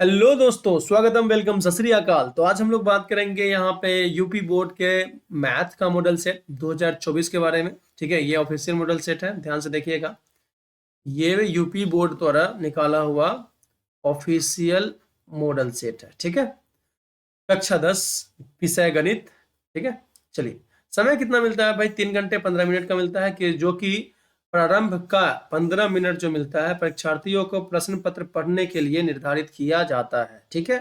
Hello दोस्तों, स्वागतम, welcome, सत श्री अकाल। तो आज हम लोग बात करेंगे यहाँ पे यूपी बोर्ड के मैथ का मॉडल सेट 2024 के बारे में। ठीक है, ये ऑफिशियल मॉडल सेट है, ध्यान से देखिएगा। ये यूपी बोर्ड द्वारा निकाला हुआ ऑफिशियल मॉडल सेट है। ठीक है, कक्षा 10, विषय गणित। ठीक है, चलिए। समय कितना मिलता है भाई? 3 घंटे 15 मिनट का मिलता है, कि जो कि प्रारंभ का 15 मिनट जो मिलता है परीक्षार्थियों को प्रश्न पत्र पढ़ने के लिए निर्धारित किया जाता है। ठीक है,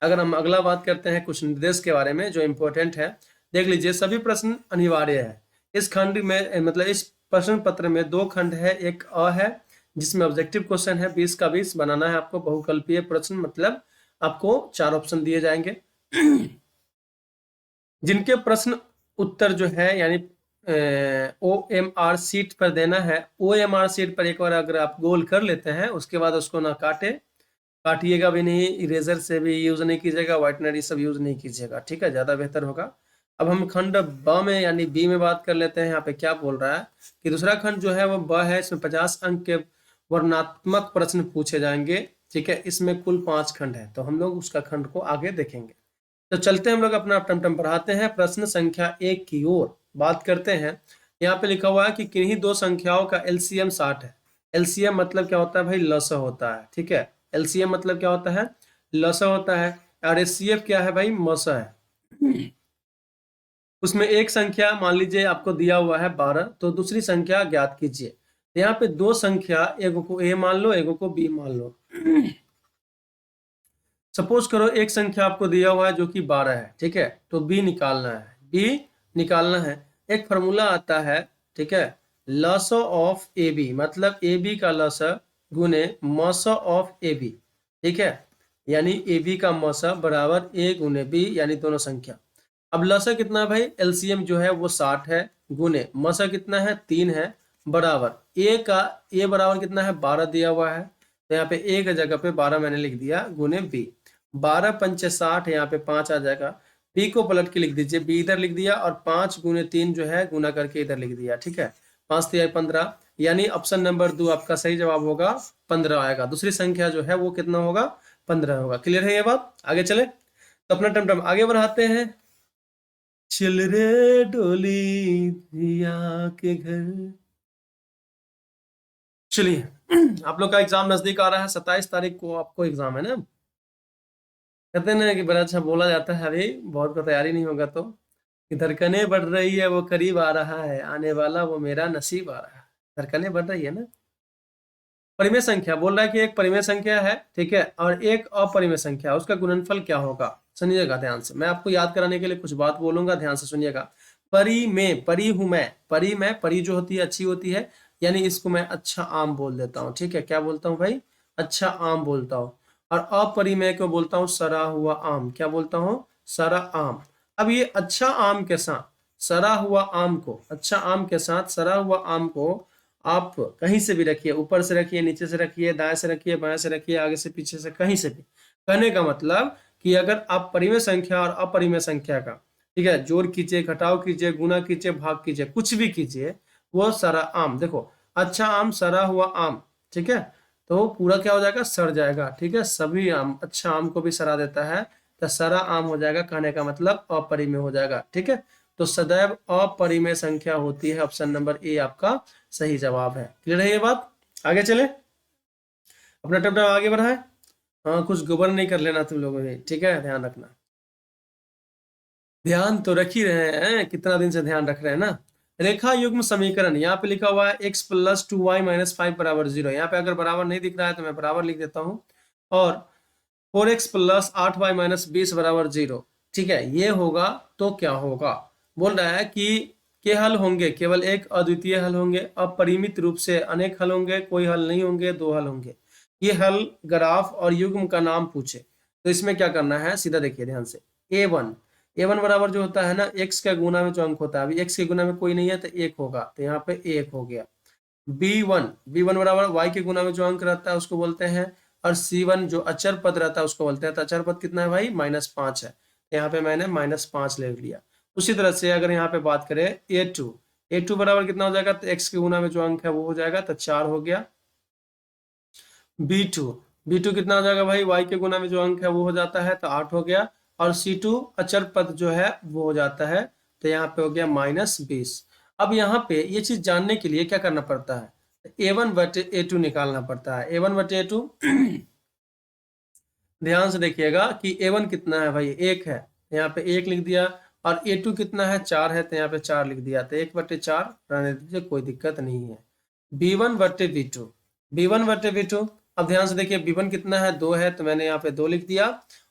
अगर हम अगला बात करते हैं कुछ निर्देश के बारे में जो इम्पोर्टेंट है, देख लीजिए। सभी प्रश्न अनिवार्य है। इस खंड में मतलब इस प्रश्न पत्र में 2 खंड है। एक अ है जिसमें ऑब्जेक्टिव क्वेश्चन है, 20 का 20 बनाना है आपको। बहुकल्पीय प्रश्न मतलब आपको 4 ऑप्शन दिए जाएंगे जिनके प्रश्न उत्तर जो है यानी OMR शीट पर देना है। OMR शीट पर एक बार अगर आप गोल कर लेते हैं उसके बाद उसको ना काटिएगा भी नहीं, इरेजर से भी यूज नहीं कीजिएगा, व्हाइटनर सब यूज नहीं कीजिएगा। ठीक है, ज्यादा बेहतर होगा। अब हम खंड ब में यानी बी में बात कर लेते हैं। यहाँ पे क्या बोल रहा है कि दूसरा खंड जो है वो ब है, इसमें 50 अंक के वर्णनात्मक प्रश्न पूछे जाएंगे। ठीक है, इसमें कुल 5 खंड है, तो हम लोग उसका खंड को आगे देखेंगे। तो चलते हैं हम लोग अपना टमटम बढ़ाते हैं, प्रश्न संख्या 1 की ओर बात करते हैं। यहाँ पे लिखा हुआ है कि किन्हीं 2 संख्याओं का एलसीएम 60 है। एलसीएम मतलब क्या होता है भाई? लसा होता है। ठीक है, एलसीएम मतलब क्या होता है? लसा होता है। और एचसीएफ क्या है भाई? मसा है। उसमें एक संख्या मान लीजिए आपको दिया हुआ है 12, तो दूसरी संख्या ज्ञात कीजिए। यहाँ पे 2 संख्या, एक को ए मान लो, एक को बी मान लो। सपोज करो एक संख्या आपको दिया हुआ है जो कि 12 है। ठीक है, तो बी निकालना है। बी निकालना है। एक फॉर्मूला आता है, ठीक है, लस ऑफ ए बी, मतलब ए बी का लस गुने मस ऑफ ए बी। ठीक है, यानी ए बी का मस बराबर ए गुने बी, यानी दोनों संख्या। अब लसा कितना है भाई? एलसीएम जो है वो 60 है, गुने मसा कितना है? 3 है, बराबर ए बराबर कितना है? 12 दिया हुआ है। तो यहाँ पे ए की जगह पे 12 मैंने लिख दिया, गुने बी। 12 पंचे 60, यहाँ पे 5 आ जाएगा। बी को पलट के लिख दीजिए, बी इधर लिख दिया, और 5 गुने 3 जो है गुना करके इधर लिख दिया। ठीक है, 5 3 15, यानी ऑप्शन नंबर 2 आपका सही जवाब होगा, 15 आएगा। दूसरी संख्या जो है वो कितना होगा? 15 होगा। क्लियर है ये बात? आगे चले तो अपना टमटम आगे बढ़ाते हैं। चल रे डोली दिया के घर। चलिए, आप लोग का एग्जाम नजदीक आ रहा है, 27 तारीख को आपको एग्जाम है ना। कहते हैं ना कि बड़ा अच्छा बोला जाता है, अभी बहुत को तैयारी नहीं होगा तो कि धड़कनें बढ़ रही है, वो करीब आ रहा है, आने वाला वो मेरा नसीब आ रहा है। धड़कनें बढ़ रही है ना। परिमेय संख्या बोल रहा है कि एक परिमेय संख्या है, ठीक है, और एक अपरिमेय संख्या, उसका गुणनफल क्या होगा? सुनिएगा ध्यान से, मैं आपको याद कराने के लिए कुछ बात बोलूंगा, ध्यान से सुनिएगा। परिमेय, परी हूं मैं, परी जो होती है अच्छी होती है, यानी इसको मैं अच्छा आम बोल देता हूँ। ठीक है, क्या बोलता हूँ भाई? अच्छा आम बोलता हूँ। और अपरिमेय को बोलता हूँ सरा हुआ आम। क्या बोलता हूँ? सरा आम। अब ये अच्छा आम के साथ सरा हुआ आम को, अच्छा आम के साथ सरा हुआ आम को आप कहीं से भी रखिए, ऊपर से रखिए, नीचे से रखिए, दाएं से रखिए, बाएं से रखिए, आगे से पीछे से, कहीं से भी। कहने का मतलब कि अगर आप परिमेय संख्या और अपरिमेय संख्या का, ठीक है, जोड़ कीजिए, घटाव कीजिए, गुना कीजिए, भाग कीजिए, कुछ भी कीजिए, वो सरा आम। देखो, अच्छा आम, सरा हुआ आम, ठीक है, तो पूरा क्या हो जाएगा? सड़ जाएगा। ठीक है, सभी आम अच्छा आम को भी सड़ा देता है, तो सरा आम हो जाएगा। कहने का मतलब अपरिमेय हो जाएगा। ठीक है, तो सदैव अपरिमेय संख्या होती है। ऑप्शन नंबर ए आपका सही जवाब है। क्लियर है ये बात? आगे चले, अपना टप आगे बढ़ाए। हाँ, कुछ गड़बड़ नहीं कर लेना तुम लोगों ने, ठीक है, ध्यान रखना। ध्यान तो रख ही रहे हैं, कितना दिन से ध्यान रख रहे हैं ना। रेखा युग्म समीकरण, यहाँ पे लिखा हुआ है x + 2y - 5 = 0। यहाँ पे अगर बराबर नहीं दिख रहा है तो मैं बराबर लिख देता हूँ। और 4x + 8y - 20 = 0। ठीक है, ये होगा तो क्या होगा? बोल रहा है कि के हल होंगे, केवल एक अद्वितीय हल होंगे, अपरिमित रूप से अनेक हल होंगे, कोई हल नहीं होंगे, 2 हल होंगे। ये हल, ग्राफ और युग्म का नाम पूछे तो इसमें क्या करना है? सीधा देखिए ध्यान से। ए वन बराबर जो होता है ना, एक्स का गुना में जो अंक होता है, अभी एक्स के गुना में कोई नहीं है तो 1 होगा, तो यहाँ पे 1 हो गया। बी वन बराबर वाई के गुना में जो अंक रहता है उसको बोलते हैं, और सी1 जो अचर पद रहता है उसको बोलते हैं। तो अचर पद कितना है भाई? -5 है, यहाँ पे मैंने -5 ले लिया। उसी तरह से अगर यहाँ पे बात करें ए टू बराबर कितना हो जाएगा? तो एक्स के गुना में जो अंक है वो हो जाएगा, तो 4 हो गया। बी टू b2 कितना हो जाएगा भाई, y के गुना में जो अंक है वो हो जाता है तो 8 हो गया, और c2 अचर पद जो है वो हो जाता है, तो यहाँ पे हो गया -20। अब यहाँ पे ये चीज जानने के लिए क्या करना पड़ता है, a1 बटे a2 निकालना पड़ता है। a1 बटे a2 ध्यान से देखिएगा कि a1 कितना है भाई, 1 है, यहाँ पे 1 लिख दिया, और a2 कितना है, 4 है, तो यहाँ पे 4 लिख दिया, तो 1/4 रहने दीजिए, कोई दिक्कत नहीं है। b1 बटे b2, b1 बटे b2, अब ध्यान से देखिए b1 कितना है, 2 है, तो मैंने यहाँ पे 2 लिख दिया,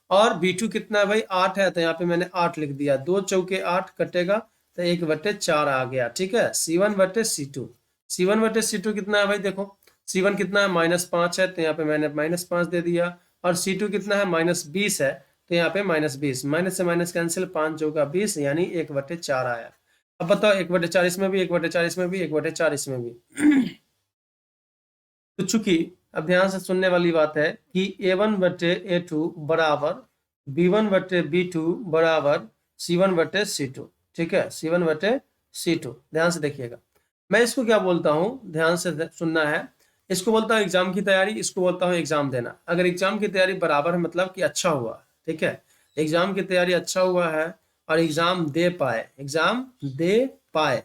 और b2 कितना है भाई, 8 है, तो यहाँ पे मैंने 8 लिख दिया, 2 चौके 8 कटेगा, तो 1/4 आ गया। ठीक है, c1 बटे c2, c1 बटे c2 कितना है भाई, देखो c1 कितना है, -5 है, तो यहाँ पे मैंने -5 दे दिया, और c2 कितना है, -20 है, तो यहाँ पे -20, माइनस से माइनस कैंसिल, 5 चौका 20, यानी 1/4 आया। अब बताओ 1/4 इसमें भी, 1/4 इसमें भी, 1/4 इसमें भी। तो चूंकि अब ध्यान से सुनने वाली बात है कि a1 बटे a2 बराबर b1 बटे b2 बराबर c1 बटे c2। ठीक है, c1 बटे c2, ध्यान से देखिएगा। मैं इसको क्या बोलता हूँ, ध्यान से सुनना है, इसको बोलता हूँ एग्जाम की तैयारी, इसको बोलता हूँ एग्जाम देना। अगर एग्जाम की तैयारी बराबर है मतलब कि अच्छा हुआ, ठीक है, एग्जाम की तैयारी अच्छा हुआ है और एग्जाम दे पाए, एग्जाम दे पाए,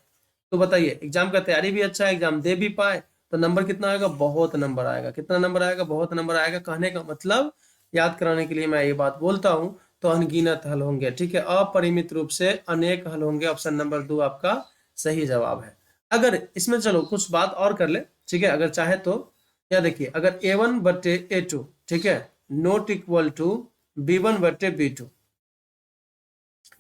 तो बताइए एग्जाम का तैयारी भी अच्छा है, एग्जाम दे भी पाए, तो नंबर कितना आएगा, बहुत नंबर आएगा। कितना नंबर आएगा, बहुत नंबर आएगा। कहने का मतलब, याद कराने के लिए मैं ये बात बोलता हूँ, तो अनगिनत हल होंगे। ठीक है, अपरिमित रूप से अनेक हल होंगे। ऑप्शन नंबर 2 आपका सही जवाब है। अगर इसमें चलो कुछ बात और कर ले, ठीक है, अगर चाहे तो या देखिए, अगर a1 बटे a2, ठीक है, नॉट इक्वल टू b1 बटे b2,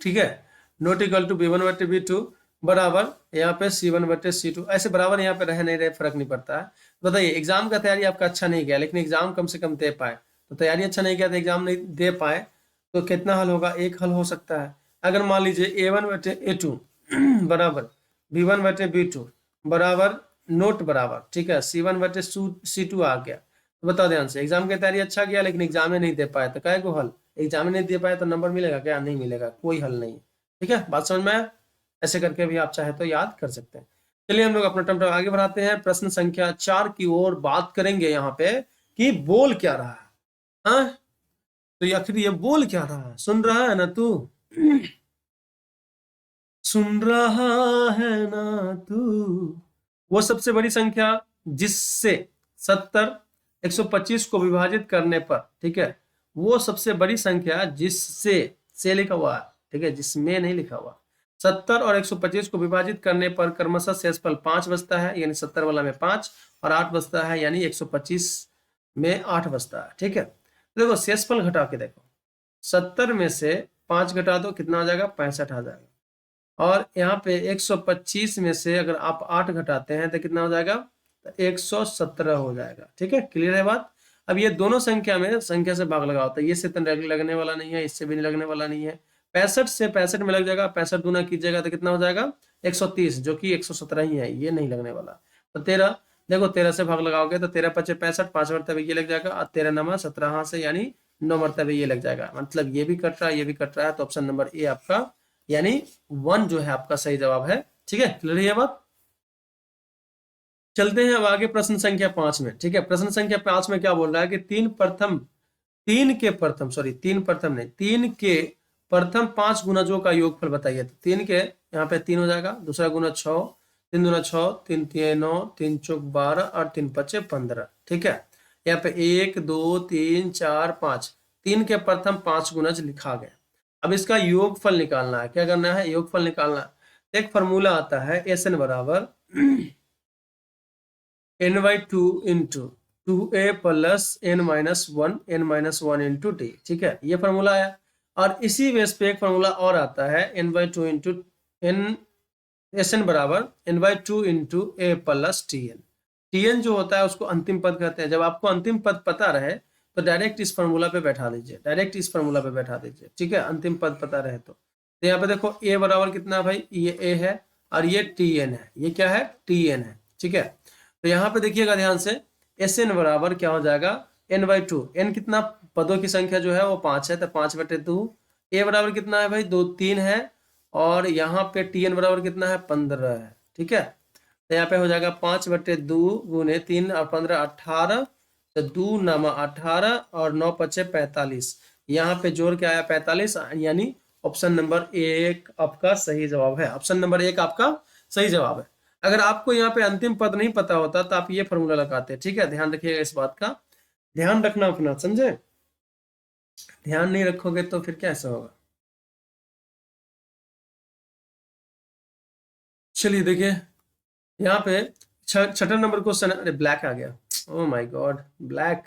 ठीक है, नॉट इक्वल टू b1 बटे b2 बराबर यहाँ पे c1 बटे c2, ऐसे बराबर यहाँ पे रह नहीं रहे, फर्क नहीं पड़ता है। बताइए एग्जाम का तैयारी आपका अच्छा नहीं गया, लेकिन एग्जाम कम से कम दे पाए, तो तैयारी अच्छा नहीं किया तो एग्जाम नहीं दे पाए, तो कितना हल होगा, एक हल हो सकता है। अगर मान लीजिए a1 बटे a2 बराबर b1 बटे b2 बराबर नोट बराबर, ठीक है, c1 बटे c2 आ गया, तो बताओ ध्यान से, एग्जाम की तैयारी अच्छा गया लेकिन एग्जाम में नहीं दे पाए, तो काय को हल, एग्जाम में नहीं दे पाए तो नंबर मिलेगा क्या, नहीं मिलेगा, कोई हल नहीं। ठीक है, बात समझ में आया? ऐसे करके भी आप चाहे तो याद कर सकते हैं। चलिए हम लोग अपना टर्म आगे बढ़ाते हैं, प्रश्न संख्या 4 की ओर बात करेंगे यहाँ पे कि बोल क्या रहा है। हाँ, तो आखिर ये बोल क्या रहा है, सुन रहा है ना तू, सुन रहा है ना तू, वो सबसे बड़ी संख्या जिससे 70 125 को विभाजित करने पर, ठीक है, वो सबसे बड़ी संख्या जिससे, से लिखा हुआ है, ठीक है, जिसमें नहीं लिखा हुआ, 70 और 125 को विभाजित करने पर क्रमशः शेषफल 5 बचता है, यानी 70 वाला में 5 और 8 बचता है, यानी 125 में 8 बचता है। ठीक है, देखो शेषफल घटा के देखो, 70 में से 5 घटा दो, कितना आ जाएगा, 65 आ जाएगा, और यहाँ पे 125 में से अगर आप 8 घटाते हैं तो कितना हो जाएगा, तो 117 हो जाएगा। ठीक है, क्लियर है बात? अब ये दोनों संख्या में संख्या से भाग लगाओ, तो ये से तो लगने वाला नहीं है, इससे भी नहीं लगने वाला नहीं है, 65 से 65 में लग जाएगा, 65 दूना कीजिएगा तो कितना हो जाएगा, 130, जो कि 117 ही है, ये नहीं लगने वाला। तो 13, देखो 13 से भाग लगाओगे तो 13 पचे 65, 5 मरतबे ये लग जाएगा, और 13 नमा 17 से यानी 9 मरतबे ये लग जाएगा, मतलब ये भी कट रहा है, ये भी कट रहा है, तो ऑप्शन नंबर ए आपका यानी 1 जो है आपका सही जवाब है। ठीक है, क्लियर है बात? चलते हैं अब आगे प्रश्न संख्या 5 में। ठीक है, प्रश्न संख्या 5 में क्या बोल रहा है कि तीन प्रथम नहीं, 3 के प्रथम 5 गुणजों का योगफल बताइए। तो 3 के यहाँ पे 3 हो जाएगा, दूसरा गुना 6, 3 दूना 6, 3 3 9, 3 चौक 12 और 3 पचे 15। ठीक है, यहाँ पे 1 2 3 4 5, 3 के प्रथम 5 गुणज लिखा गया। अब इसका योगफल निकालना है, क्या करना है, योगफल निकालना है। एक फॉर्मूला आता है SN बराबर n/2 into 2a plus n-1 into T. ठीक है, ये फॉर्मूला है, और इसी बेस पे एक फॉर्मूला और आता है n/2 इंटू n, SN बराबर n/2 into a plus tn। tn जो होता है उसको अंतिम पद कहते हैं। जब आपको अंतिम पद पता रहे तो डायरेक्ट इस फॉर्मूला पे बैठा दीजिए, डायरेक्ट इस फॉर्मूला पे बैठा दीजिए। ठीक है, अंतिम पद पता रहे तो यहाँ पे देखो a बराबर कितना भाई, ये a है और ये tn है, ये क्या है, tn है। ठीक है, तो यहाँ पे देखिएगा ध्यान से, SN बराबर क्या हो जाएगा, n/2, n कितना, पदों की संख्या जो है वो 5 है, तो 5/2, a बराबर कितना है भाई, 2 3 है, और यहाँ पे tn बराबर कितना है, 15 है। ठीक है, तो यहाँ पे हो जाएगा 5/2 गुने 3 और 15 18, तो 2 नामा 18 और 9 पचे 45, यहाँ पे जोड़ के आया 45, यानी ऑप्शन नंबर एक आपका सही जवाब है। ऑप्शन नंबर एक आपका सही जवाब है। अगर आपको यहाँ पे अंतिम पद नहीं पता होता तो आप ये फॉर्मूला लगाते, ठीक है, ध्यान रखिएगा इस बात का, ध्यान रखना अपना, समझे, ध्यान नहीं रखोगे तो फिर कैसे होगा। चलिए देखिए यहाँ पे छठा नंबर क्वेश्चन, अरे ब्लैक आ गया, oh my God, black,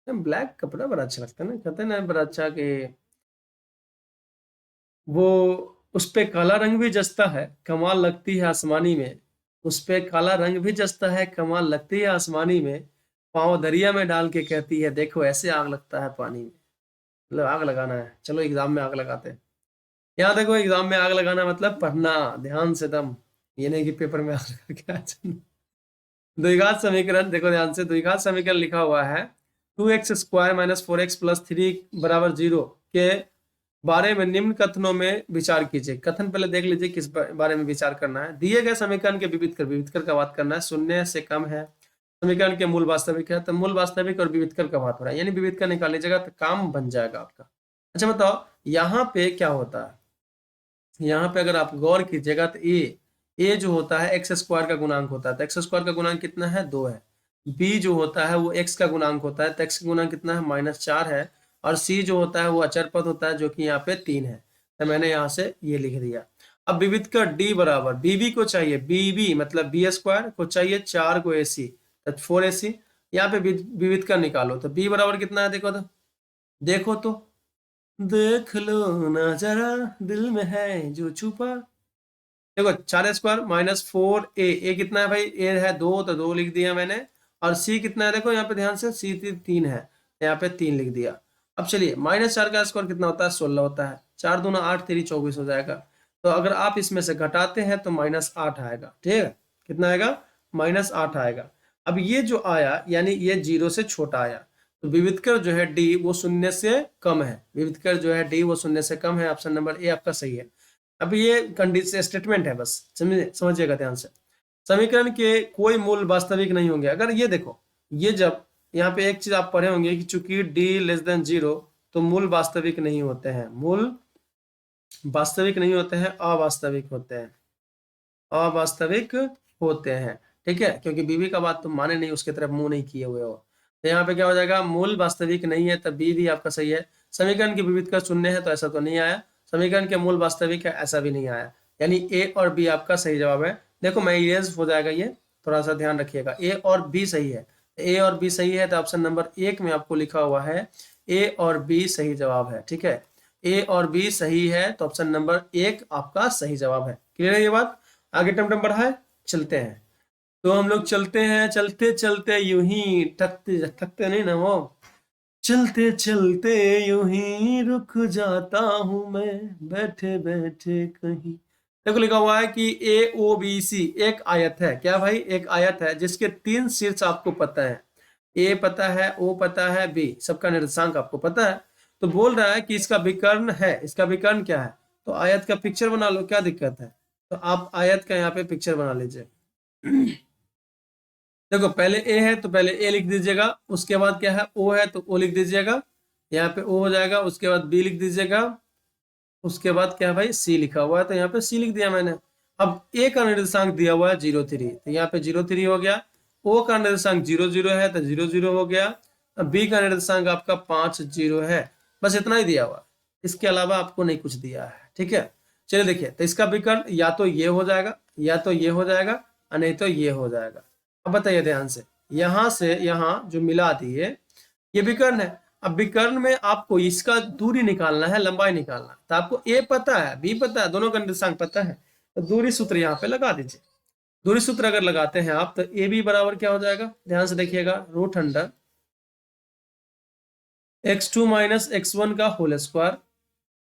black कपड़ा बड़ा अच्छा लगता है ना, कहते हैं ना बड़ा अच्छा कि वो उस पे काला रंग भी जचता है, कमाल लगती है आसमानी में, उस पे काला रंग भी जचता है, कमाल लगती है आसमानी में, पाँव दरिया में डाल के कहती है देखो ऐसे आग लगता है पानी में। मतलब आग लगाना है, चलो एग्जाम में आग लगाते हैं। यहाँ देखो एग्जाम में आग लगाना मतलब पढ़ना ध्यान से दम, ये नहीं कि पेपर में आग लगा के आ जाना। द्विघात समीकरण देखो ध्यान से, द्विघात समीकरण लिखा हुआ है 2x² - 4x + 3 = 0 के बारे में निम्न कथनों में विचार कीजिए। कथन पहले देख लीजिए किस बारे में विचार करना है। दिए गए समीकरण के विविधकर का बात करना है, शून्य से कम है, समीकरण के मूल वास्तविक है, तो मूल वास्तविक और विविधकर का बात हो रहा है, यानी विविधकर निकाल लीजिएगा तो काम बन जाएगा आपका। अच्छा बताओ यहाँ पे क्या होता है, यहाँ पे अगर आप गौर कीजिएगा तो ए जो होता है x² का गुणांक होता है, तो x² का गुणांक कितना है 2 है। b जो होता है वो x का गुणांक होता है, तो x का गुणांक कितना है -4 है। और c जो होता है वो अचर पद होता है जो कि यहाँ पे 3 है, तो मैंने यहाँ से ये लिख दिया। अब विविध का d बराबर bb को चाहिए, bb मतलब b² को चाहिए 4 को ac, तो 4ac। यहाँ पे विविध का निकालो तो b बराबर कितना है, देखो तो, देखो तो, देख लो ना जरा दिल में है जो छुपा। देखो 4² - 4a, कितना है भाई, a है 2 तो 2 लिख दिया मैंने, और c कितना है देखो यहाँ पे ध्यान से, c 3 है, यहाँ पे 3 लिख दिया। अब चलिए -4 का स्क्वायर कितना होता है 16 होता है, 4 दूना 8 3 24 हो जाएगा। तो अगर आप इसमें से घटाते हैं तो -8 आएगा, ठीक है, कितना आएगा -8 आएगा। अब ये जो आया यानी ये 0 से छोटा आया, तो विविधकर जो है डी वो 0 से कम है, विविधकर जो है डी वो 0 से कम है, ऑप्शन नंबर ए आपका सही है। अब ये कंडीशन स्टेटमेंट है, बस समझिएगा ध्यान से। समीकरण के कोई मूल वास्तविक नहीं होंगे, अगर ये देखो, ये जब यहाँ पे एक चीज आप पढ़े होंगे कि चूंकि d <0 तो मूल वास्तविक नहीं होते हैं, मूल वास्तविक नहीं होते हैं, अवास्तविक होते हैं, अवास्तविक होते हैं, ठीक है, क्योंकि बीवी का बात तुम माने नहीं, उसकी तरफ मुंह नहीं किए हुए हो। तो यहाँ पे क्या हो जाएगा, मूल वास्तविक नहीं है, तब बी भी आपका सही है। समीकरण की विविध का शून्य है तो ऐसा तो नहीं आया, समीकरण के मूल वास्तविक है ऐसा भी नहीं आया, यानी ए और बी आपका सही जवाब है। देखो मैं इरेज हो जाएगा ये, थोड़ा सा ध्यान रखिएगा, ए और बी सही है, ए और बी सही है, तो ऑप्शन नंबर 1 में आपको लिखा हुआ है ए और बी सही जवाब है, ठीक है, ए और बी सही है, तो ऑप्शन नंबर 1 आपका सही जवाब है। क्लियर है ये बात, आगे टमटम बढ़ाए चलते हैं। तो हम लोग चलते हैं, चलते चलते यूं ही, थकते थकते नहीं ना हो, चलते चलते यूं ही रुक जाता हूं मैं, बैठे बैठे कहीं। देखो लिखा हुआ है कि ए ओ बी सी एक आयत है, क्या भाई, एक आयत है जिसके 3 शीर्ष आपको पता है, ए पता है, ओ पता है, बी सबका निर्देशांक आपको पता है। तो बोल रहा है कि इसका विकर्ण है, इसका विकर्ण क्या है, तो आयत का पिक्चर बना लो, क्या दिक्कत है। तो आप आयत का यहाँ पे पिक्चर बना लीजिए। देखो पहले ए है तो पहले ए लिख दीजिएगा, उसके बाद क्या है ओ है तो ओ लिख दीजिएगा, यहाँ पे ओ हो जाएगा, उसके बाद बी लिख दीजिएगा, उसके बाद क्या है भाई सी लिखा हुआ है तो यहाँ पे सी लिख दिया मैंने। अब ए का निर्देशांक दिया हुआ है 0 3, तो यहाँ पे 0 3 हो गया, ओ का निर्देशांक 0 0 है तो 0 0 हो गया, अब बी का निर्देशांक आपका 5 0 है, बस इतना ही दिया हुआ, इसके अलावा आपको नहीं कुछ दिया है, ठीक है। चलिए देखिए, तो इसका विकर्ण या तो ये हो जाएगा, या तो ये हो जाएगा, और नहीं तो ये हो जाएगा। अब बताइए ध्यान से यहाँ जो मिला दिए ये विकर्ण है। अब विकर्ण में आपको इसका दूरी निकालना है, लंबाई निकालना है, तो आपको ए पता है बी पता है, दोनों का निर्देशांक पता है, तो दूरी सूत्र यहाँ पे लगा दीजिए। दूरी सूत्र अगर लगाते हैं आप तो ए बी बराबर क्या हो जाएगा, ध्यान से देखिएगा, √अंडर x2 - x1 का whole square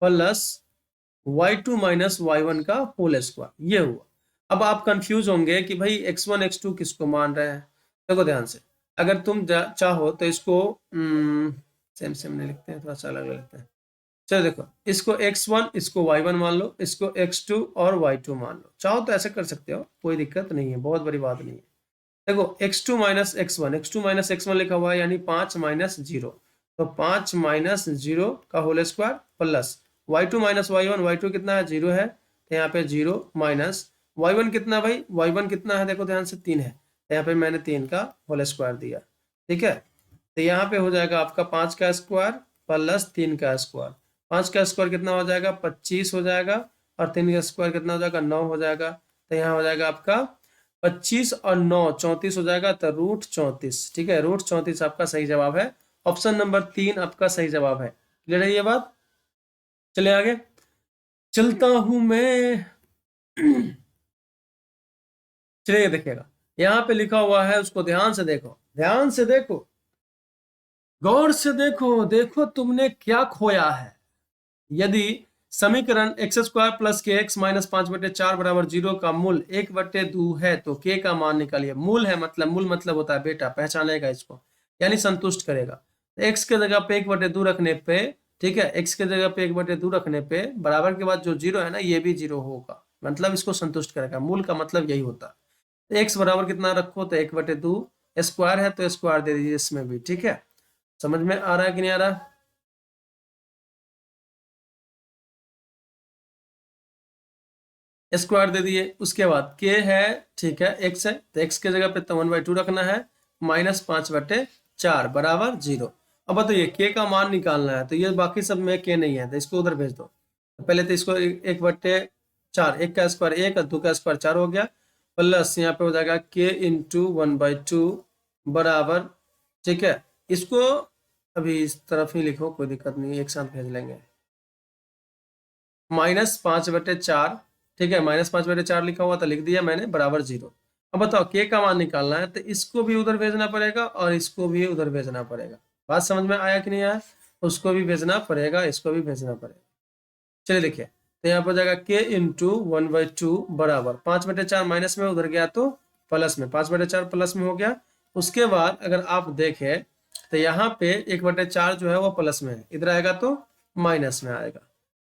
plus y2 - y1 का होल स्क्वायर, ये हुआ। अब आप कंफ्यूज होंगे कि भाई x1 x2 किसको मान रहे हैं। देखो ध्यान से, अगर तुम चाहो तो इसको सेम सेम नहीं लिखते हैं, थोड़ा सा अलग लिखते हैं। चलो देखो, इसको x1 इसको y1 मान लो, इसको x2 और y2 मान लो, चाहो तो ऐसे कर सकते हो, कोई दिक्कत नहीं है, बहुत बड़ी बात नहीं है। देखो x2 minus x1, x2 minus x1 लिखा हुआ है यानी 5 माइनस 0, तो 5 माइनस 0 का whole square plus y2 minus y1, y2 कितना है 0 है, तो यहाँ पे 0 माइनस y1 कितना है भाई, y1 कितना है देखो ध्यान से 3 है, तो यहाँ पे मैंने 3 का होल स्क्वायर दिया, ठीक है। तो यहाँ पे हो जाएगा आपका 5 का स्क्वायर प्लस 3 का स्क्वायर, 5 का स्क्वायर कितना हो जाएगा 25 हो जाएगा, और 3 का स्क्वायर कितना हो जाएगा 9 हो जाएगा, तो यहाँ हो जाएगा आपका 25 और 9 34 हो जाएगा, तो रूट 34, ठीक है, रूट 34 आपका सही जवाब है। ऑप्शन नंबर 3 आपका सही जवाब है। क्लियर है ये बात? चलिए आगे चलता हूं मैं। चलिए देखिएगा, यहाँ पे लिखा हुआ है, उसको ध्यान से देखो, ध्यान से देखो, गौर से देखो, देखो तुमने क्या खोया है। यदि समीकरण एक्स स्क्वायर प्लस के एक्स माइनस 5/4 बराबर 0 का मूल 1/2 है तो के का मान निकालिए। मूल है मतलब, मूल मतलब होता है बेटा, पहचानेगा इसको, यानी संतुष्ट करेगा। एक्स के जगह पे 1/2 रखने पे, ठीक है, एक्स के जगह पे 1/2 रखने पे बराबर के बाद जो 0 है ना, ये भी 0 होगा, मतलब इसको संतुष्ट करेगा। मूल का मतलब यही होता है। एक्स बराबर कितना रखो, तो 1/2, स्क्वायर है तो स्क्वायर दे दीजिए इसमें भी, ठीक है। समझ में आ रहा है कि नहीं आ रहा? स्क्वायर दे दिए, उसके बाद के है, ठीक है, एक्स है, तो एक्स के जगह पे तो 1/2 रखना है, माइनस 5/4 बराबर 0। अब बताइए के का मान निकालना है, तो ये बाकी सब में के नहीं है, तो इसको उधर भेज दो। तो पहले तो इसको 1/4, एक का स्क्वायर 1 और 2 का स्क्वायर 4 हो गया, प्लस यहाँ पे हो जाएगा के इंटू 1/2 बराबर, ठीक है, इसको अभी इस तरफ ही लिखो, कोई दिक्कत नहीं, एक साथ भेज लेंगे, -5/4, ठीक है, -5/4 लिखा हुआ था, लिख दिया मैंने, बराबर 0। अब बताओ के का मान निकालना है, तो इसको भी उधर भेजना पड़ेगा और इसको भी उधर भेजना पड़ेगा। बात समझ में आया कि नहीं आया? उसको भी भेजना पड़ेगा, इसको भी भेजना पड़ेगा। चलिए देखिए, तो यहाँ पर जाएगा के इंटू 1/2 बराबर 5/4, माइनस में उधर गया तो प्लस में, 5/4 प्लस में हो गया। उसके बाद अगर आप देखें तो यहाँ पे 1/4 जो है वो प्लस में है, इधर आएगा तो माइनस में आएगा,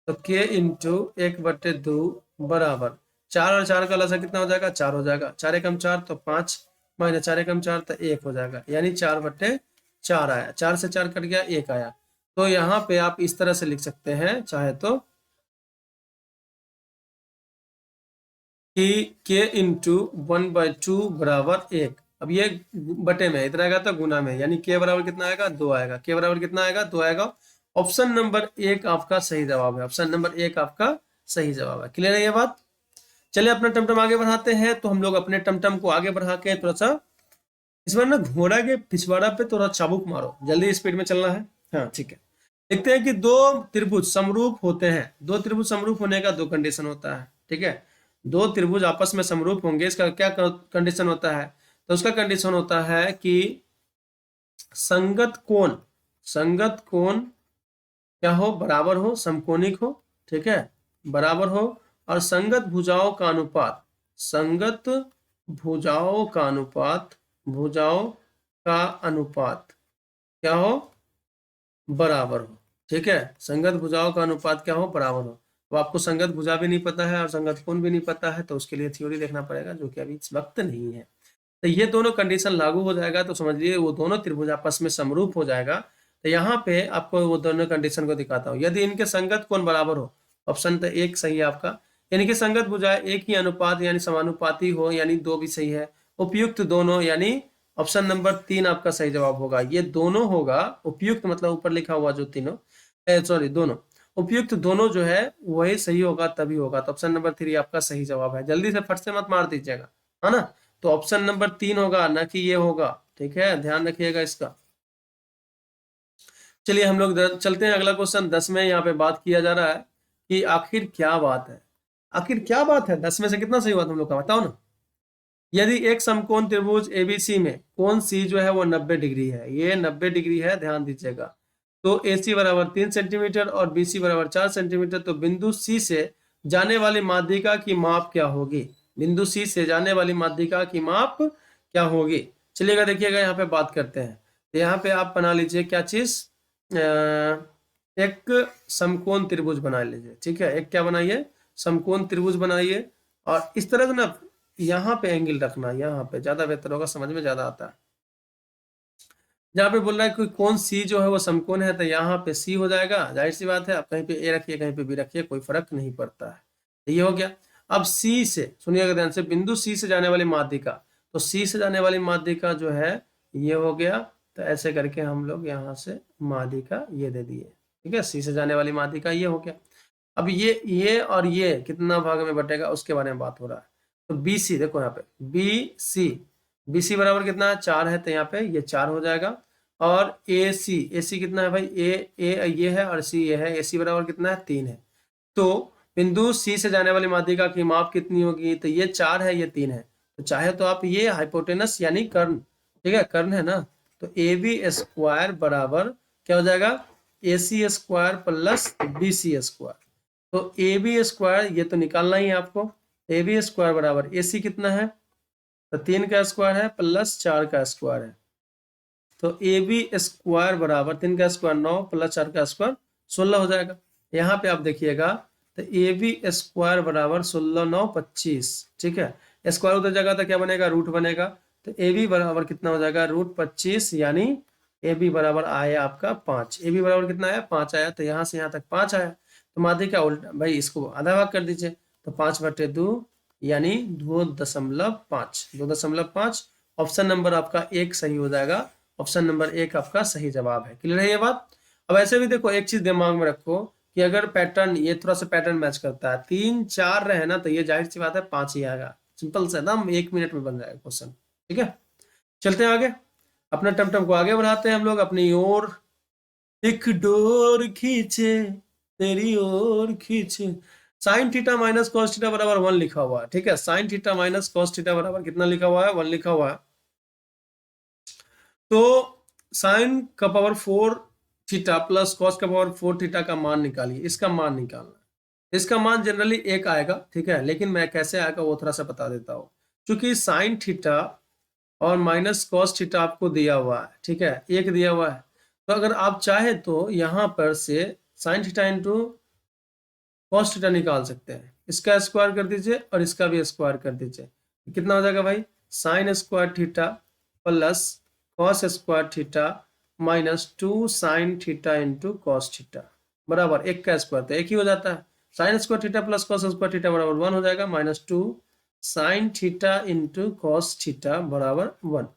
तो के इंटू 1/2 बराबर 4 और 4 का लसा कितना हो जाएगा 4 हो जाएगा, 4 एकम 4 तो 5, माइनस 4 एकम 4 तो 1 हो जाएगा, यानी 4/4 आया, 4 से 4 कट गया 1 आया। तो यहाँ पे आप इस तरह से लिख सकते हैं चाहे तो, कि के इंटू 1/2 बराबर 1। अब ये बटे में, इधर आएगा तो गुना में, यानी के बराबर कितना आएगा 2 आएगा, के बराबर कितना आएगा 2 आएगा। ऑप्शन नंबर 1 आपका सही जवाब है, ऑप्शन नंबर 1 आपका सही जवाब है। क्लियर है ये बात? चलिए अपना टमटम आगे बढ़ाते हैं, तो हम लोग अपने टमटम को आगे बढ़ा के थोड़ा सा, इस बार ना घोड़ा के पिछवाड़ा पे थोड़ा चाबुक मारो, जल्दी स्पीड में चलना है। हाँ ठीक है, देखते हैं कि दो त्रिभुज समरूप होते हैं, दो त्रिभुज समरूप होने का दो कंडीशन होता है, ठीक है। दो त्रिभुज आपस में समरूप होंगे, इसका क्या कंडीशन होता है, तो उसका कंडीशन होता है कि संगत कोण, संगत कोण क्या हो, बराबर हो, समकोणिक हो, ठीक है, बराबर हो, और संगत भुजाओं का अनुपात, संगत भुजाओं का अनुपात, भुजाओं का अनुपात क्या हो, बराबर हो, ठीक है, संगत भुजाओं का अनुपात क्या हो, बराबर हो। तो आपको संगत भुजा भी नहीं पता है और संगत कोण भी नहीं पता है, तो उसके लिए थ्योरी देखना पड़ेगा, जो कि अभी इस वक्त नहीं है। तो ये दोनों कंडीशन लागू हो जाएगा तो समझिए वो दोनों त्रिभुज आपस में समरूप हो जाएगा। तो यहाँ पे आपको वो दोनों कंडीशन को दिखाता हूँ। यदि इनके संगत कोण बराबर हो, ऑप्शन तो 1 सही है आपका, यानी कि संगत भुजाएं एक ही अनुपात यानी समानुपाती हो, यानी 2 भी सही है। उपयुक्त दोनों, यानी ऑप्शन नंबर 3 आपका सही जवाब होगा, ये दोनों होगा। उपयुक्त मतलब ऊपर लिखा हुआ जो तीनों, सॉरी दोनों, उपयुक्त दोनों जो है वही सही होगा, तभी होगा। तो ऑप्शन नंबर 3 आपका सही जवाब है। जल्दी से फट से मत मार दीजिएगा, है ना। तो ऑप्शन नंबर 3 होगा, ना कि ये होगा, ठीक है, ध्यान रखिएगा इसका। चलिए हम लोग चलते हैं अगला क्वेश्चन। 10 में यहाँ पे बात किया जा रहा है कि आखिर क्या बात है, आखिर क्या बात है, 10 में से कितना सही हुआ तुम लोग का बताओ ना। यदि एक समकोण त्रिभुज एबीसी में कोण सी जो है वो 90 डिग्री है, ये 90 डिग्री है, ध्यान दीजिएगा, तो AC बराबर 3 सेंटीमीटर और BC बराबर 4 सेंटीमीटर, तो बिंदु C से जाने वाली माध्यिका की माप क्या होगी, बिंदु C से जाने वाली माध्यिका की माप क्या होगी। चलिएगा देखिएगा, यहाँ पे बात करते हैं। तो यहाँ पे आप बना लीजिए क्या चीज, एक समकोण त्रिभुज बना लीजिए, ठीक है, एक क्या बनाइए, समकोण त्रिभुज बनाइए। और इस तरह से ना यहाँ पे एंगल रखना, यहाँ पे ज्यादा बेहतर होगा, समझ में ज्यादा आता है। जहाँ पे बोल रहा है कि कौन सी जो है वो समकोण है, तो यहाँ पे सी हो जाएगा, जाहिर सी बात है। आप कहीं पे ए रखिए कहीं पे बी रखिए, कोई फर्क नहीं पड़ता है। तो ये हो गया। अब सी से सुनिएगा ध्यान से, बिंदु सी से जाने वाली माध्यिका, तो सी से जाने वाली माध्यिका जो है ये हो गया। तो ऐसे करके हम लोग यहाँ से माध्यिका ये दे दिए, ठीक है। सी से जाने वाली माध्यिका ये हो गया। अब ये और ये कितना भाग में बटेगा उसके बारे में बात हो रहा है। तो बी सी देखो यहाँ पे, बी सी बराबर कितना है, 4 है, तो यहाँ पे ये 4 हो जाएगा। और ए सी कितना है भाई, ए ये है और सी ये है, ए सी बराबर कितना है, 3 है। तो बिंदु सी से जाने वाली माध्यिका की माप कितनी होगी, तो ये 4 है, ये 3 है। तो चाहे तो आप ये हाइपोटेनस यानी कर्ण, ठीक है, कर्ण है ना, तो ए बी स्क्वायर बराबर क्या हो जाएगा, a c square plus b c square. तो ए बी स्क्वायर ये तो निकालना ही है आपको, ए बी स्क्वायर बराबर ए सी कितना है, तो 3 का स्क्वायर है प्लस 4 का स्क्वायर है। तो ए बी स्क्वायर बराबर 3 का स्क्वायर 9 प्लस 4 का स्क्वायर 16 हो जाएगा। यहाँ पे आप देखिएगा, तो ए बी स्क्वायर बराबर 16 9 25, ठीक है। स्क्वायर उधर जगह तो क्या बनेगा, रूट बनेगा। तो ए बी बराबर कितना हो जाएगा, रूट 25, यानी ए बी बराबर आया आपका 5। ए बी बराबर कितना आया, 5 आया। तो यहाँ से यहाँ तक 5 आया। तो माध्यिका उल्टा भाई, इसको आधा भाग कर दीजिए, तो 5/2 यानी 2.5, 2.5। ऑप्शन नंबर आपका 1 सही हो जाएगा। ऑप्शन नंबर 1 आपका सही जवाब है। क्लियर है ये बात। अब ऐसे भी देखो, एक चीज दिमाग में रखो कि अगर पैटर्न ये थोड़ा सा पैटर्न मैच करता है, 3 4 रहे ना, तो ये जाहिर सी बात है 5 ही आएगा। सिंपल से एकदम 1 मिनट में बन जाएगा क्वेश्चन, ठीक है। चलते हैं आगे, अपना टमटम को आगे बढ़ाते हैं हम लोग अपनी ओर। एक डोर खींचे तेरी ओर खींचे, sine theta minus cos theta बराबर 1 लिखा हुआ है, ठीक है। Sine theta minus cos theta बराबर कितना लिखा हुआ है, 1 लिखा हुआ है। तो साइन का पावर 4 थीटा प्लस कॉस का पावर 4 थीटा का मान निकालिए। इसका मान निकालना है। इसका मान जनरली 1 आएगा, ठीक है, लेकिन मैं कैसे आएगा वो थोड़ा सा बता देता हूँ। क्योंकि साइन थीटा और माइनस कॉस थीटा आपको दिया हुआ है, ठीक है, 1 दिया हुआ है। तो अगर आप चाहे तो यहाँ पर से sine theta into cos theta निकाल सकते हैं। इसका स्क्वायर कर दीजिए और इसका भी स्क्वायर कर दीजिए। कितना हो जाएगा भाई, sine square theta plus cos square theta minus 2 sine theta into cos theta बराबर 1 का स्क्वायर, तो 1 ही हो जाता है। Sine square theta plus cos square theta बराबर 1 हो जाएगा, minus 2 sine theta into cos theta बराबर 1।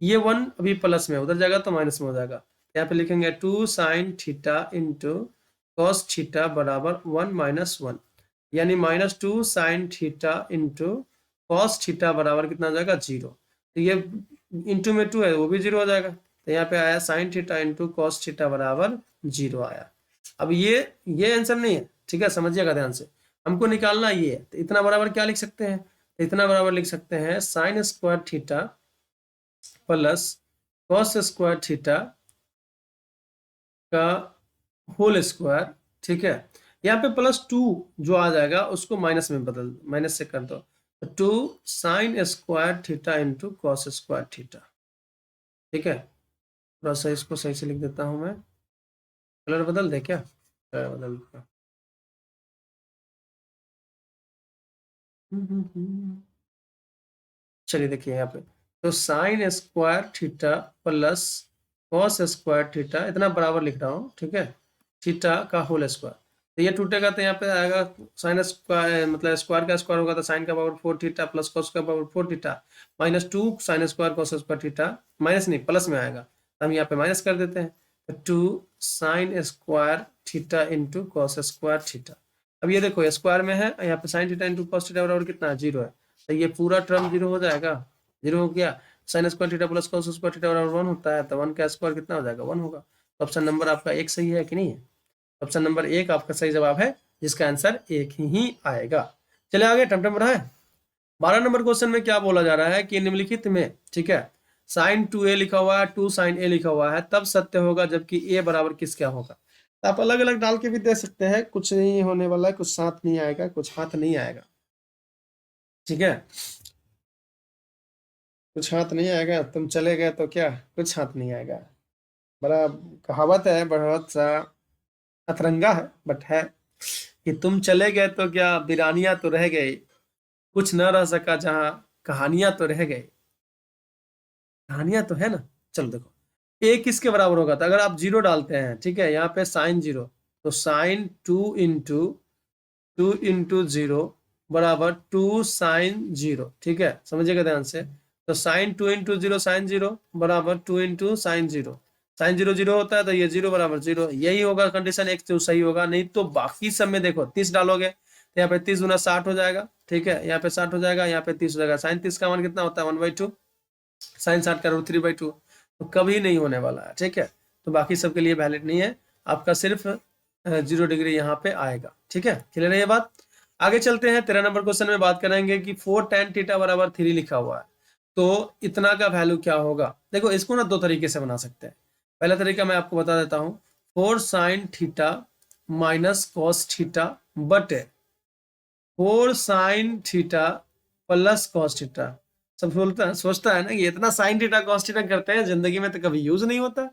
ये 1 अभी प्लस में, उधर जाएगा तो माइनस में हो जाएगा। यहाँ पे लिखेंगे 2 sine theta into cos theta बराबर 1 माइनस 1, यानी minus 2 sine theta into cos theta बराबर कितना हो जाएगा, 0। तो ये इंटू में 2 है, वो भी 0 हो जाएगा। तो यहाँ पे आया sine theta into cos theta बराबर 0 आया। अब ये आंसर नहीं है, ठीक है, समझिएगा ध्यान से। हमको निकालना ये है, तो इतना बराबर क्या लिख सकते हैं, तो इतना बराबर लिख सकते हैं sine square theta plus cos square theta का होल स्क्वायर, ठीक है। यहाँ पे +2 जो आ जाएगा उसको माइनस में माइनस से कर दो, तो 2 sine square theta into cos square theta, ठीक है। थोड़ा सा इसको सही से लिख देता हूं मैं, कलर बदल दे क्या, कलर बदल दे। चलिए देखिए यहाँ पे, तो sine square theta plus cos square theta, इतना बराबर लिख रहा हूँ, ठीक है, थीटा का होल स्क्वायर। तो ये टूटेगा तो यहाँ पे आएगा साइन स्क्वायर, मतलब स्क्वायर का स्क्वायर होगा तो साइन का पावर 4 थीटा प्लस कॉस का power 4 theta minus 2 sine square cos square theta, minus नहीं प्लस में आएगा, तो हम यहाँ पे माइनस कर देते हैं। तो 2 sine square theta into cos square theta. अब ये देखो स्क्वायर में है, यहाँ पे sine theta into cos theta बराबर कितना है, 0 है। तो ये पूरा टर्म 0 हो जाएगा, 0 हो गया। Sine square theta plus cos square theta बराबर 1 होता है, तो 1 का स्क्वायर कितना हो जाएगा, 1 होगा। तो ऑप्शन नंबर आपका 1 सही है कि नहीं है, ऑप्शन नंबर 1 आपका सही जवाब है, जिसका आंसर 1 ही आएगा। चले आगे, टमटम बढ़ाएं। 12 नंबर क्वेश्चन में क्या बोला जा रहा है कि निम्नलिखित में, ठीक है, साइन 2a लिखा हुआ है, 2 साइन a लिखा हुआ है, तब सत्य होगा जबकि a बराबर किस क्या होगा। तो आप अलग अलग डाल के भी दे सकते हैं, कुछ नहीं होने वाला है, कुछ साथ नहीं आएगा, कुछ हाथ नहीं आएगा, ठीक है, कुछ हाथ नहीं आएगा। तुम चले गए तो क्या, कुछ हाथ नहीं आएगा। बड़ा कहावत है, बहुत सा अतरंगा है, बट है कि तुम चले गए तो क्या वीरानियां तो रह गई, कुछ न रह सका जहां कहानियां तो रह गई, कहानियां तो है ना। चलो देखो, ए किसके बराबर होगा, तो अगर आप जीरो डालते हैं, ठीक है, यहाँ पे साइन जीरो, तो साइन टू इंटू जीरो बराबर टू साइन जीरो, ठीक है, समझिएगा ध्यान से। तो sine two into zero sine zero बराबर two into sine zero, sine zero zero होता है तो ये जीरो बराबर जीरो, यही होगा कंडीशन, एक तो सही होगा। नहीं तो बाकी सब में देखो 30 डालोगे तो यहाँ पे 30 गुना 60 हो जाएगा, ठीक है, यहाँ पे 60 हो जाएगा, यहाँ पे 30 हो जाएगा। साइन 30 का मान कितना होता है 1/2, साइन 60 का रूट 3/2, तो कभी नहीं होने वाला है, ठीक है। तो बाकी सबके लिए वैलिड नहीं है, आपका सिर्फ 0 डिग्री यहाँ पे आएगा, ठीक है, क्लियर है ये बात। आगे चलते हैं, 13 नंबर क्वेश्चन में बात करेंगे कि 4 tan थीटा बराबर 3 लिखा हुआ है, तो इतना का वैल्यू क्या होगा। देखो इसको ना दो तरीके से बना सकते हैं। पहला तरीका मैं आपको बता देता हूँ, 4 sin theta minus cos theta बटे 4 sin theta plus cos theta. सब सोचता है ना कि इतना साइन थीटा कॉस थीटा करते हैं, जिंदगी में तो कभी यूज नहीं होता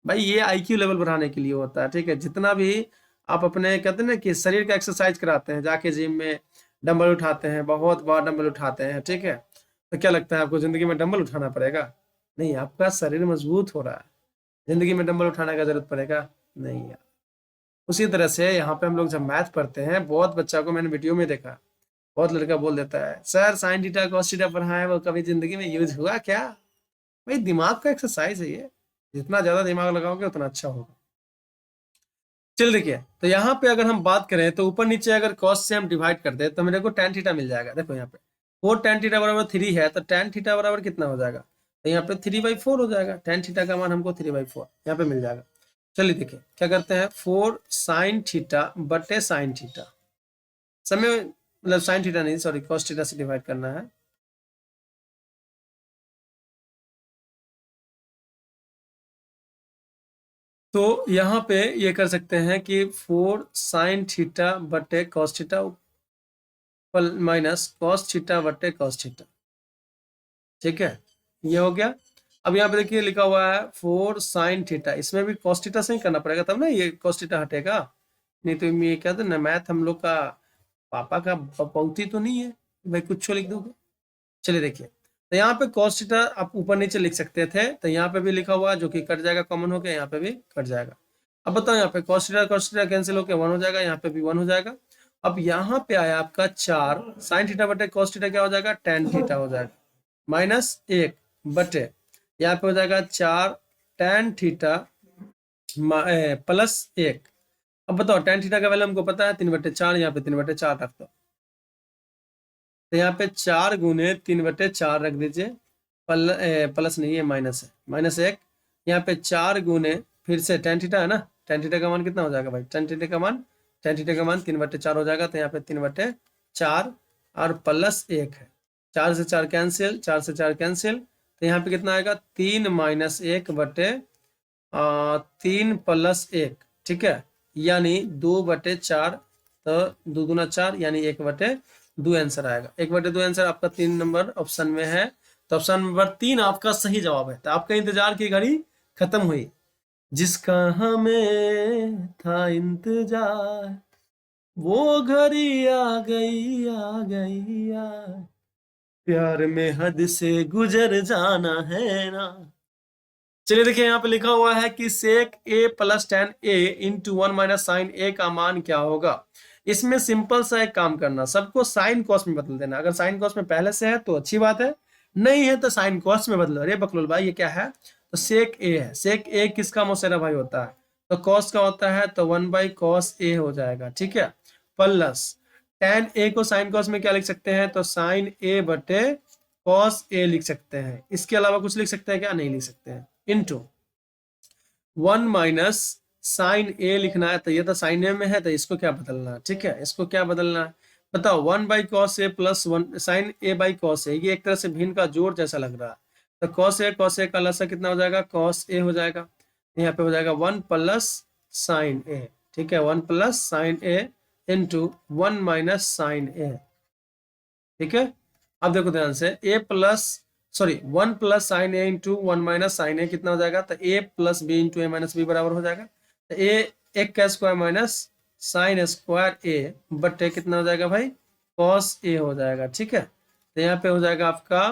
भाई, ये आईक्यू लेवल बढ़ाने के लिए होता है, ठीक है। जितना भी आप अपने कहते हैं ना कि शरीर का एक्सरसाइज कराते हैं, जाके जिम में डंबल उठाते हैं, बहुत बार डंबल उठाते हैं, ठीक है, तो क्या लगता है आपको जिंदगी में डंबल उठाना पड़ेगा? नहीं, आपका शरीर मजबूत हो रहा है, जिंदगी में डंबल उठाने का जरूरत पड़ेगा नहीं यार। उसी तरह से यहाँ पे हम लोग जब मैथ पढ़ते हैं, बहुत बच्चा को मैंने वीडियो में देखा, बहुत लड़का बोल देता है sir sine theta cos theta पढ़ा है, वो कभी जिंदगी में यूज हुआ क्या? भाई दिमाग का एक्सरसाइज है ये, जितना ज्यादा दिमाग लगाओगे उतना अच्छा होगा। चल देखिए, तो यहाँ पे अगर हम बात करें तो ऊपर नीचे अगर कॉस से हम डिवाइड कर दे तो मेरे को tan थीटा मिल जाएगा। देखो यहाँ पे 4 tan थीटा बराबर 3 है, तो tan थीटा बराबर कितना हो जाएगा, तो यहाँ पे 3/4 हो जाएगा। tan थीटा का मान हमको 3/4 यहाँ पे मिल जाएगा। चलिए देखिए क्या करते हैं, 4 sin थीटा बटे साइन थीटा, समय मतलब साइन थीटा नहीं सॉरी कॉस थीटा से डिवाइड करना है। तो यहाँ पे ये कर सकते हैं कि 4 sin थीटा बटे cos theta minus cos theta बटे कॉस थीटा, ठीक है, ये हो गया। अब यहाँ पे देखिए लिखा हुआ है 4 sin थीटा, इसमें भी कॉस थीटा से ही करना पड़ेगा तब ना ये कॉस थीटा हटेगा, नहीं तो ये क्या ना मैथ हम लोग का पापा का पौती तो नहीं है भाई कुछ लिख दोगे। चलिए देखिए, तो यहाँ पे कॉस थीटा आप ऊपर नीचे लिख सकते थे, तो यहाँ पे भी लिखा हुआ है जो कि कट जाएगा, कॉमन हो गया, यहाँ पे भी कट जाएगा। अब बताओ यहाँ पे कॉस थीटा कैंसिल होकर 1 हो जाएगा, यहाँ पे भी 1 हो जाएगा। अब यहाँ पे आया आपका 4 साइन थीटा बटे कॉस थीटा क्या हो जाएगा, tan थीटा हो जाएगा, माइनस 1 बटे यहाँ पे हो जाएगा 4 tan थीटा प्लस 1। अब बताओ tan थीटा का वैल्यू हमको पता है 3/4, यहाँ पे 3/4 रख दो, तो यहाँ पे 4 गुने 3/4 रख दीजिए, प्लस नहीं है माइनस है, -1, यहाँ पे 4 गुने फिर से tan थीटा है ना, tan थीटा का मान कितना हो जाएगा भाई, tan थीटा का मान 3/4 हो जाएगा, तो यहाँ पे 3/4 और प्लस 1 है, 4 से 4 कैंसिल, 4 से 4 कैंसिल, तो यहाँ पे कितना आएगा 3 - 1 बटे 3 प्लस 1, ठीक है, यानी 2/4, तो 2 दूना 4 यानी 1/2 आंसर आएगा। 1/2 आंसर आपका 3 नंबर ऑप्शन में है, तो ऑप्शन नंबर 3 आपका सही जवाब है। तो आपका इंतजार की घड़ी खत्म हुई, जिसका हमें था इंतजार वो घड़ी आ गई आ गई आ, प्यार में हद से गुजर जाना है ना। चलिए देखिए यहाँ पे लिखा हुआ है कि sec a plus tan a into 1 minus sine a का मान क्या होगा। इसमें सिंपल सा एक काम करना, सबको साइन कॉस में बदल देना। अगर साइन कॉस में पहले से है तो अच्छी बात है, नहीं है तो साइन कॉस में बदलो। अरे बकलोल भाई ये क्या है, तो सेक ए है, सेक ए किसका मौसेरा भाई होता है, तो कॉस का होता है, तो 1/cos a हो जाएगा, ठीक है, प्लस tan a को साइन कॉस में क्या लिख सकते हैं, तो साइन a बटे कॉस a लिख सकते हैं। इसके अलावा कुछ लिख सकते हैं क्या, नहीं लिख सकते हैं, इंटू 1 माइनस साइन ए लिखना है, तो ये तो साइन ए में है, तो इसको क्या बदलना है, ठीक है, इसको क्या बदलना है बताओ, 1/cos a plus 1 sign a/cos a, ये एक तरह से भिन्न का जोड़ जैसा लग रहा है, तो cos a का लसा कितना हो जाएगा, cos a हो जाएगा, यहाँ पे हो जाएगा 1 प्लस साइन a, ठीक है, 1 plus sine a into 1 minus sine a, ठीक है। अब देखो ध्यान से a plus sorry 1 plus sine a into 1 minus sine a कितना हो जाएगा, तो a plus b into a minus b बराबर हो जाएगा, तो एक का square minus sine square a बटे कितना हो जाएगा भाई, कॉस ए हो जाएगा, ठीक है। तो यहाँ पे हो जाएगा आपका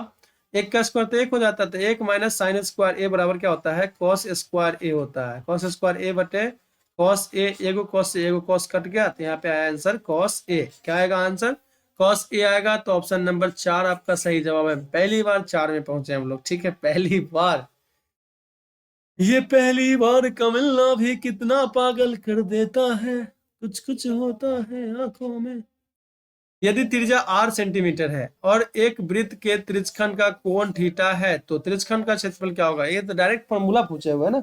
1 का स्क्वायर तो 1 हो जाता है, तो 1 माइनस साइन स्क्वायर ए बराबर क्या होता है, कॉस स्क्वायर ए होता है। कॉस स्क्वायर ए बटे कॉस ए, एगो कॉस से एगो कॉस कट गया, तो यहाँ पे आया आंसर कॉस ए। क्या आएगा आंसर, कॉस ए आएगा। तो ऑप्शन नंबर 4 आपका सही जवाब है। पहली बार 4 में पहुंचे हम लोग, ठीक है, पहली बार। ये पहली बार का मिलना भी कितना पागल कर देता है, कुछ कुछ होता है आंखों में। यदि त्रिज्या r सेंटीमीटर है और एक वृत्त के त्रिज्यखंड का कोण थीटा है, तो त्रिज्यखंड का क्षेत्रफल क्या होगा। ये तो डायरेक्ट फॉर्मूला पूछे हुए है ना।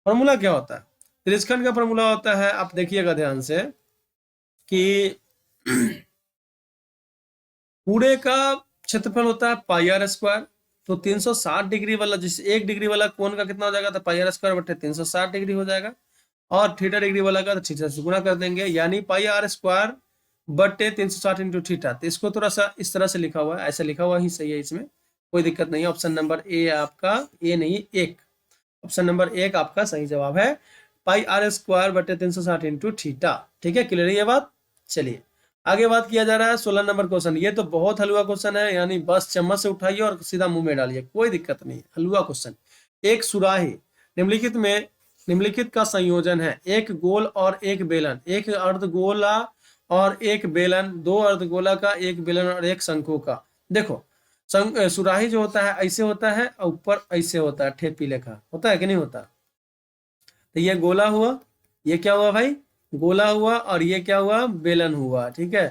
फॉर्मूला क्या होता है, त्रिज्यखंड का फॉर्मूला होता है, आप देखिएगा ध्यान से कि पूरे का क्षेत्रफल होता है पाई आर स्क्वायर। तो 360 डिग्री वाला, जिस 1 डिग्री वाला कोण का कितना हो जाएगा, तो पाई आर स्क्वायर बटे 360 डिग्री हो जाएगा। और थीटा डिग्री वाला का तो थीटा से गुणा कर देंगे, यानी पाई आर स्क्वायर बटे 360 इंटू थीटा। तो इसको थोड़ा सा इस तरह से लिखा हुआ है, ऐसा लिखा हुआ ही सही है, इसमें कोई दिक्कत नहीं है। ऑप्शन नंबर ए आपका, ए नहीं 1, ऑप्शन नंबर 1 आपका सही जवाब है, पाई आर स्क्वायर बटे 360 इंटू थीटा। ठीक है, क्लियर है ये बात। चलिए आगे बात किया जा रहा है 16 नंबर क्वेश्चन। ये तो बहुत हलवा क्वेश्चन है, यानी बस चम्मच से उठाइए और सीधा मुंह में डालिए, कोई दिक्कत नहीं, हलवा क्वेश्चन। एक सुराही निम्नलिखित में, निम्नलिखित का संयोजन है, एक गोल और एक बेलन, एक अर्धगोला और एक बेलन, 2 अर्धगोला का, एक बेलन और एक शंकु का। देखो सुराही जो होता है ऐसे होता है और ऊपर ऐसे होता है, ठेपी लेखा होता है कि नहीं होता। तो ये गोला हुआ, ये क्या हुआ भाई, गोला हुआ, और ये क्या हुआ, बेलन हुआ। ठीक है,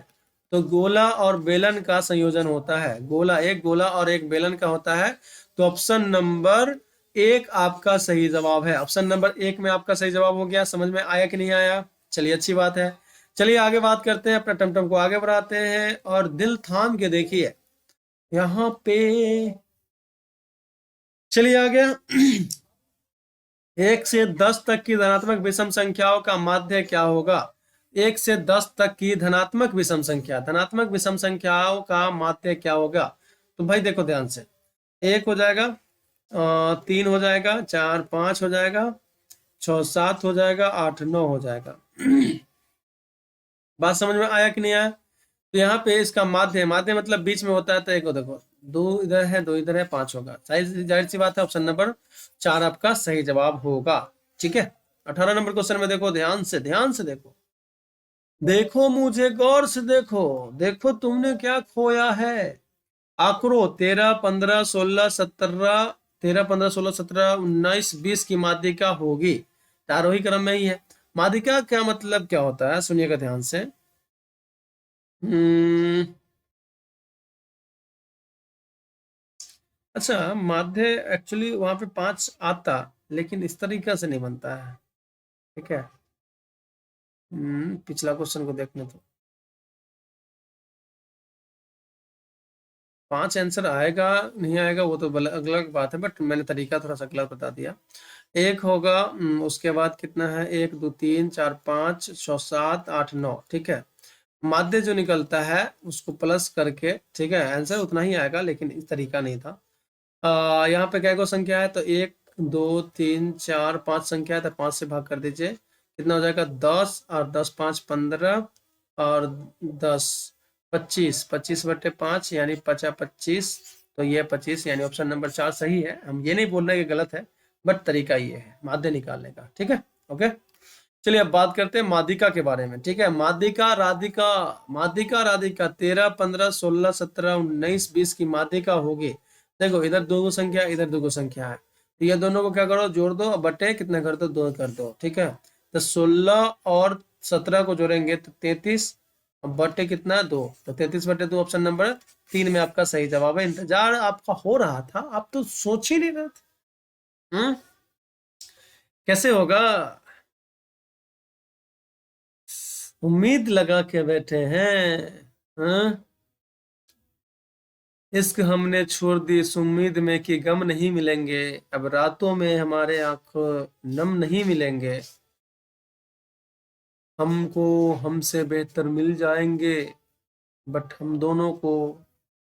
तो गोला और बेलन का संयोजन होता है, गोला, एक गोला और एक बेलन का होता है। तो ऑप्शन नंबर 1 आपका सही जवाब है। ऑप्शन नंबर 1 में आपका सही जवाब हो गया। समझ में आया कि नहीं आया, चलिए अच्छी बात है। चलिए आगे बात करते हैं, अपना टमटम को आगे बढ़ाते हैं और दिल थाम के देखिए यहाँ पे। चलिए आ गया 1 से 10 तक की धनात्मक विषम संख्याओं का माध्य क्या होगा। 1 से 10 तक की धनात्मक विषम संख्या, धनात्मक विषम संख्याओं का माध्य क्या होगा। तो भाई देखो ध्यान से, 1 हो जाएगा, 3 हो जाएगा, 4 5 हो जाएगा, 6 7 हो जाएगा, 8 9 हो जाएगा। बात समझ में आया कि नहीं आया। तो यहाँ पे इसका माध्य, माध्य मतलब बीच में होता है, तो एक को देखो 2 इधर है, 2 इधर है, 5 होगा। जाहिर सी बात है, ऑप्शन नंबर 4 आपका सही जवाब होगा। ठीक है, 18 नंबर क्वेश्चन में देखो, ध्यान से, ध्यान से देखो, देखो मुझे गौर से देखो, देखो तुमने क्या खोया है। आंकड़ों 13 15 16 17, 13 15 16 17 19 20 की माध्यिका होगी, आरोही क्रम में ही है। माध्यिका क्या मतलब क्या होता है, सुनिएगा ध्यान से। अच्छा, माध्य एक्चुअली वहां पे 5 आता, लेकिन इस तरीका से नहीं बनता है। ठीक है, पिछला क्वेश्चन को देखने तो 5 आंसर आएगा नहीं आएगा वो तो अलग बात है, बट मैंने तरीका थोड़ा सा गलत बता दिया। 1 होगा, उसके बाद कितना है, 1 2 3 4 5 6 7 8 9। ठीक है, माध्य जो निकलता है उसको प्लस करके, ठीक है, आंसर उतना ही आएगा, लेकिन इस तरीका नहीं था। यहाँ पे क्या को संख्या है, तो 1 2 3 4 5 संख्या है, तो 5 से भाग कर दीजिए, कितना हो जाएगा 10, और 10 5 15, और 10 25, 25 बटे 5 यानी 50 25, तो ये 25, यानी ऑप्शन नंबर 4 सही है। हम ये नहीं बोल रहे कि गलत है, बट तरीका ये है माध्य निकालने का। ठीक है, ओके। चलिए अब बात करते हैं माध्यिका के बारे में। ठीक है, माध्यिका राधिका, माध्यिका राधिका 13 15 16 17 19 20 की माध्यिका होगी। देखो इधर 2 संख्या, इधर 2 संख्या है, तो ये दोनों को क्या करो, जोड़ दो, बटे कितना कर दो, 2 कर दो। ठीक है, तो 16 और 17 को जोड़ेंगे तो 33, बटे कितना 2, तो 33 बटे 2 ऑप्शन नंबर 3 में आपका सही जवाब है। इंतजार आपका हो रहा था, आप तो सोच ही नहीं रहे थे। कैसे होगा, उम्मीद लगा के बैठे हैं। हाँ? इश्क हमने छोड़ दी इस उम्मीद में कि गम नहीं मिलेंगे, अब रातों में हमारे आंखों नम नहीं मिलेंगे, हमको हमसे बेहतर मिल जाएंगे, बट हम दोनों को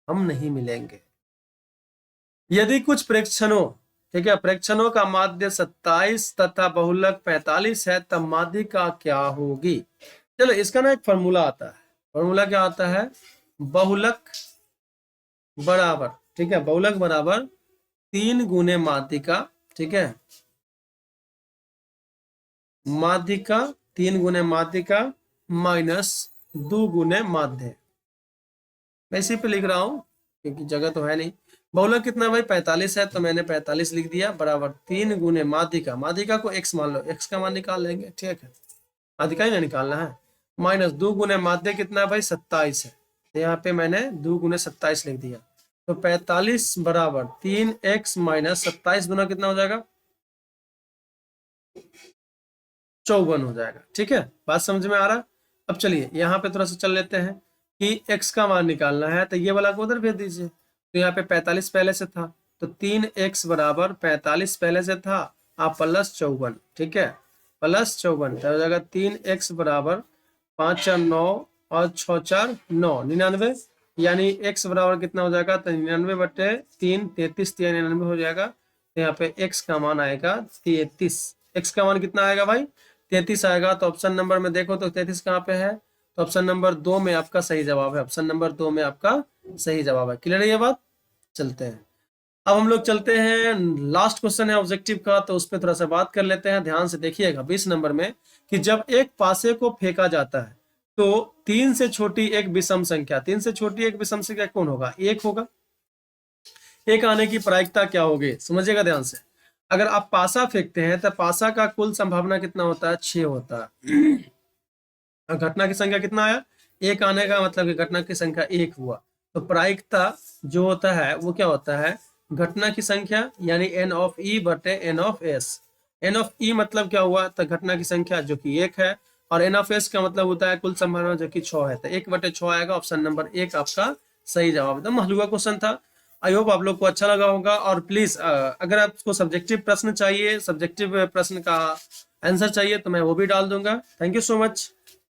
हम नहीं मिलेंगे। यदि कुछ प्रेक्षणों, ठीक है, प्रेक्षणों का माध्य 27 तथा बहुलक 45 है, तब माध्यिका क्या होगी। चलो इसका ना एक फॉर्मूला आता है, फॉर्मूला क्या आता है, बहुलक बराबर, ठीक है, बहुलक बराबर 3 गुने माध्यिका, ठीक है, माध्यिका 3 गुने माध्यिका माइनस 2 गुने माध्य। मैं इसी पे लिख रहा हूं क्योंकि जगह तो है नहीं। बहुलक कितना भाई 45 है, तो मैंने 45 लिख दिया बराबर 3 गुने माध्यिका, माध्यिका को x मान लो, x का मान निकाल लेंगे, ठीक है, माध्यिका ही ना निकालना है, माइनस 2 गुने माध्य कितना है भाई 27 है, तो यहाँ पे मैंने 2 गुने 27 लिख दिया। तो 45 बराबर 3x माइनस 27 गुना कितना हो जाएगा 54 हो जाएगा। ठीक है, बात समझ में आ रहा है। अब चलिए यहाँ पे थोड़ा सा चल लेते हैं कि x का मान निकालना है, तो ये वाला को उधर भेज दीजिए। तो यहाँ पे 45 पहले से था, तो 3x बराबर 45 पहले से था, आप प्लस 54, ठीक है, प्लस 54 तो हो जाएगा 3x बराबर 5 4 9 और 6 4 9 99, यानी x बराबर कितना हो जाएगा, तो 99/3 33 99 हो जाएगा। तो यहाँ पे x का मान आएगा 33, x का मान कितना आएगा भाई 33 आएगा। तो ऑप्शन नंबर में देखो तो 33 कहाँ पे है, तो ऑप्शन नंबर 2 में आपका सही जवाब है, ऑप्शन नंबर 2 में आपका सही जवाब है। क्लियर है ये बात, चलते हैं। अब हम लोग चलते हैं, लास्ट क्वेश्चन है ऑब्जेक्टिव का, तो उस पर थोड़ा सा बात कर लेते हैं। ध्यान से देखिएगा 20 नंबर में कि जब एक पासे को फेंका जाता है तो 3 से छोटी एक विषम संख्या, 3 से छोटी एक विषम संख्या कौन होगा, 1 होगा। एक आने की प्रायिकता क्या होगी, समझिएगा ध्यान से। अगर आप पासा फेंकते हैं तो पासा का कुल संभावना कितना होता है, 6 होता है। घटना की संख्या कितना आया, 1 आने का मतलब कि घटना की संख्या 1 हुआ। तो प्रायिकता जो होता है वो क्या होता है, घटना की संख्या यानी n ऑफ e बटे n of s। n of e मतलब क्या हुआ, तो घटना की संख्या जो कि 1 है, और n ऑफ s का मतलब होता है कुल संभावना जो कि 6 है। तो 1/6 आएगा, ऑप्शन नंबर 1 आपका सही जवाब। एकदम हलवा क्वेश्चन था। आई होप आप लोग को अच्छा लगा होगा। और प्लीज अगर आपको सब्जेक्टिव प्रश्न चाहिए, सब्जेक्टिव प्रश्न का आंसर चाहिए, तो मैं वो भी डाल दूंगा। Thank you so much.